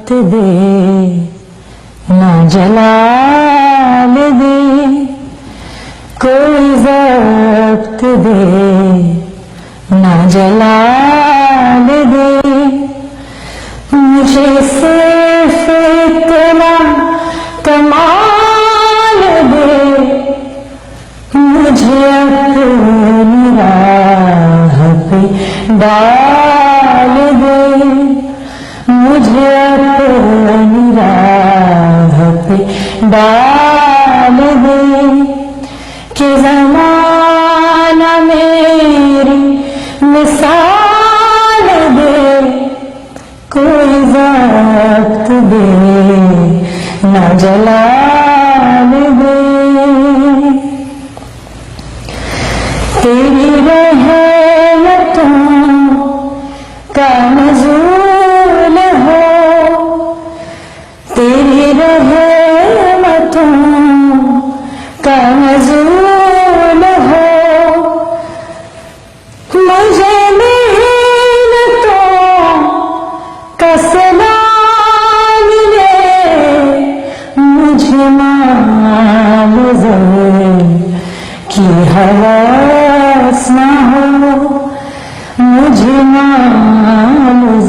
वक्त दे ना जलाल दे, कोई वक्त दे ना जलाल दे, मुझे सिर्फ इतना कमाल दे, मुझे अपनी राह पे डाल दे, मुझे अपनी राह पे डाल दे, कि ज़माना मेरी मिसाल दे, कोई वक्त दे ना जलाल दे। तेरी रहमतों का नज़ूल हो, तेरी रहमतों का नज़ूल हो, मुझे मेहनतों का सलाम मिले, मुझे मालूम की हवस न हो, मुझे मालूम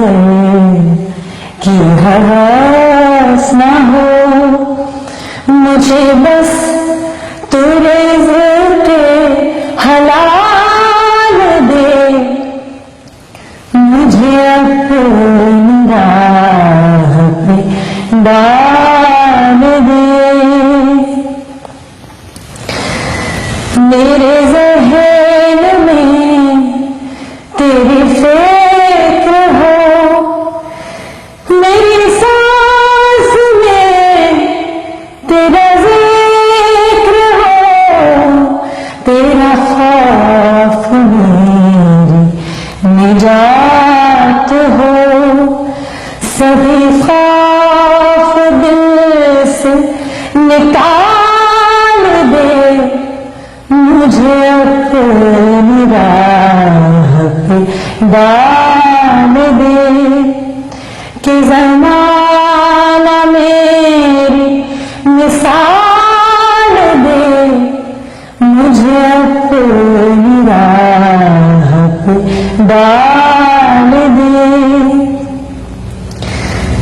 की हवस न हो, मुझे बस तू रिज़्क़ हलाल दे, मुझे अपनी राह पे डाल दे। मेरे ज़हन में तेरी फिक्र हो, मेरी सांस में तेरा ज़िक्र हो, तेरा खौफ मेरी निजात हो, सभी खौफ दिल से निकाल दे, मुझे अपनी राह पे डाल दे, कि ज़माना मेरी मिसाल दे, मुझे अपनी राह पे डाल दे।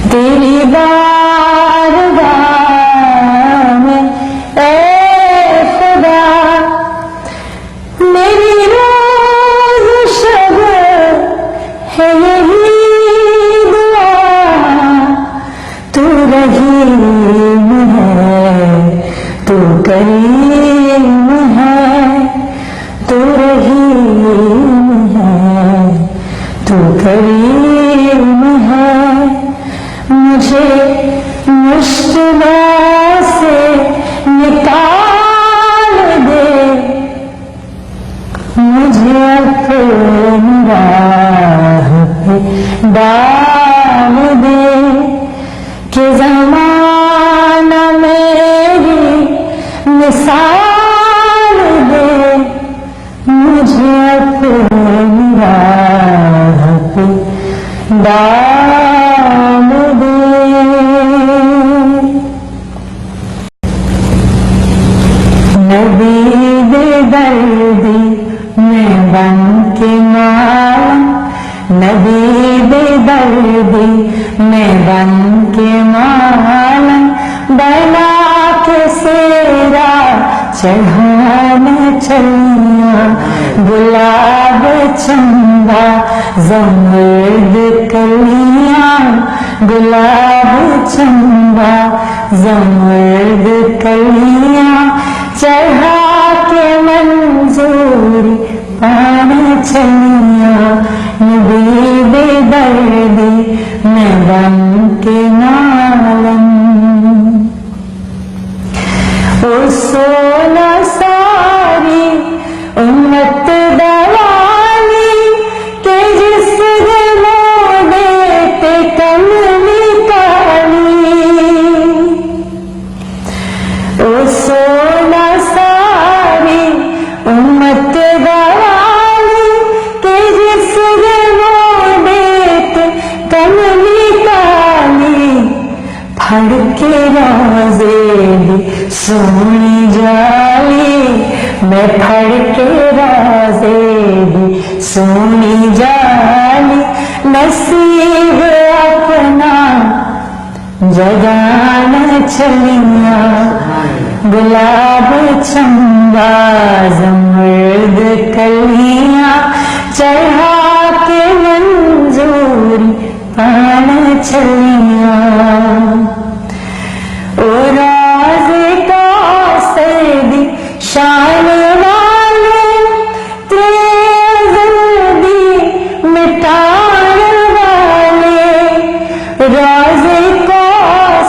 तेरी बारगाह में ऐ खुदा मेरी रोज़ शब है यही दुआ, तू रहीम है, तू करीम है, तू रहीम है, तू करीम है, मुझे मुश्किलों से निकाल दे, मुझे अपनी राह पे डाल दे, कि ज़माना मेरी मिसाल दे, मुझे अपनी राह पे डाल दे। नबी दे दर्दी मैं बन के माला, नबी दे दर्दी मैं बन के माला, बना के सेरा चढ़ाने चलिया, गुलाब चंदा ज़मर्द कलियां, गुलाब चंदा ज़मर्द कलियां, चढ़ा के मंजूरी पाने चलिया, नबी दे दर्दी मैं बन के नालम, ओ सोना सारी उम्मत दवाली, के जिस मोदे पे कमली काली, ओ सोना सारी उम्मत दवाली, के जिस मोदे पे कमली काली, के रोजे दी सोनी जाली, मैं फड़ के रोजे दी सोनी जाली, नसीब अपना जगान चलिया, गुलाब चंबा जमर्द कलियां, चढ़ा के मंजूरी पान चलिया। ओ राज़े का सर्दी शान वाले, तेरे जल्दी मिटान वाले, राज़े का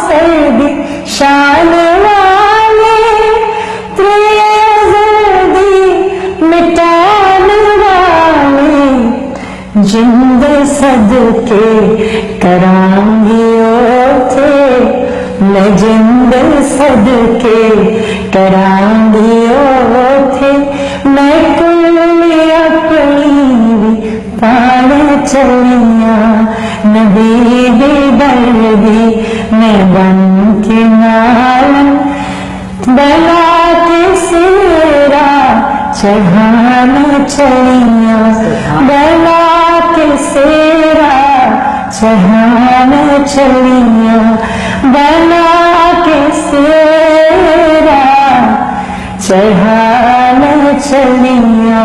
सर्दी शान वाले, तेरे जल्दी मिटान वाले, जिंद सदके करांगी थे, मैं जिंद सदके करांगी थे, मैं कुल अपनी भी पान चलिया, नबी दे दर्दी मैं बन के नालन, बना के सेरा चढ़ाना चलिया, बना के सेरा चढ़ाना चलिया, बना के सेरा चढ़ाना चलिया।